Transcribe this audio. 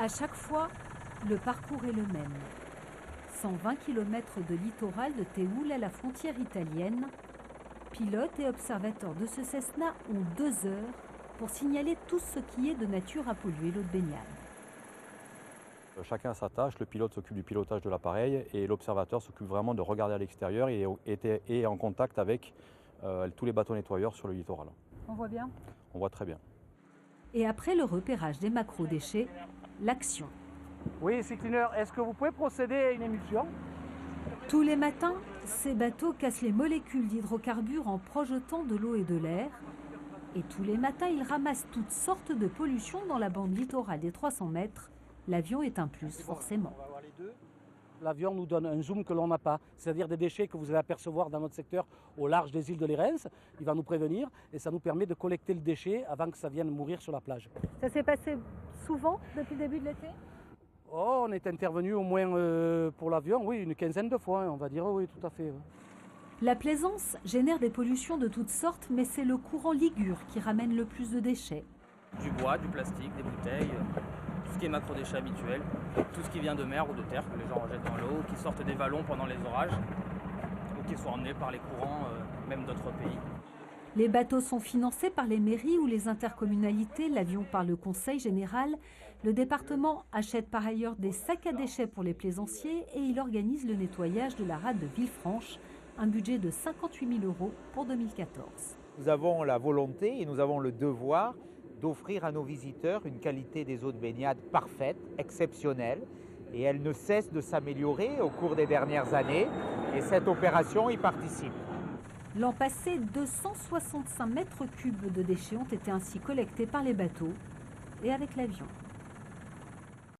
À chaque fois, le parcours est le même. 120 km de littoral de Théoul à la frontière italienne. Pilotes et observateurs de ce Cessna ont 2 heures pour signaler tout ce qui est de nature à polluer l'eau de baignade. Chacun sa tâche, le pilote s'occupe du pilotage de l'appareil et l'observateur s'occupe vraiment de regarder à l'extérieur et est en contact avec tous les bateaux nettoyeurs sur le littoral. On voit bien? On voit très bien. Et après le repérage des macro-déchets, l'action. Oui, Sea Cleaner, est-ce que vous pouvez procéder à une émulsion? Tous les matins, ces bateaux cassent les molécules d'hydrocarbures en projetant de l'eau et de l'air. Et tous les matins, ils ramassent toutes sortes de pollutions dans la bande littorale des 300 mètres. L'avion est un plus, forcément. L'avion nous donne un zoom que l'on n'a pas, c'est-à-dire des déchets que vous allez apercevoir dans notre secteur au large des îles de Lérens. Il va nous prévenir et ça nous permet de collecter le déchet avant que ça vienne mourir sur la plage. Ça s'est passé souvent depuis le début de l'été? Oh, on est intervenu au moins pour l'avion, oui, une quinzaine de fois, on va dire, oui, tout à fait. La plaisance génère des pollutions de toutes sortes, mais c'est le courant Ligure qui ramène le plus de déchets. Du bois, du plastique, des bouteilles, tout ce qui est macro-déchets habituels, tout ce qui vient de mer ou de terre que les gens rejettent dans l'eau, qui sortent des vallons pendant les orages, ou qui sont emmenés par les courants, même d'autres pays. Les bateaux sont financés par les mairies ou les intercommunalités, l'avion par le Conseil général. Le département achète par ailleurs des sacs à déchets pour les plaisanciers et il organise le nettoyage de la rade de Villefranche, un budget de 58 000 € pour 2014. Nous avons la volonté et nous avons le devoir d'offrir à nos visiteurs une qualité des eaux de baignade parfaite, exceptionnelle, et elle ne cesse de s'améliorer au cours des dernières années, et cette opération y participe. L'an passé, 265 mètres cubes de déchets ont été ainsi collectés par les bateaux et avec l'avion.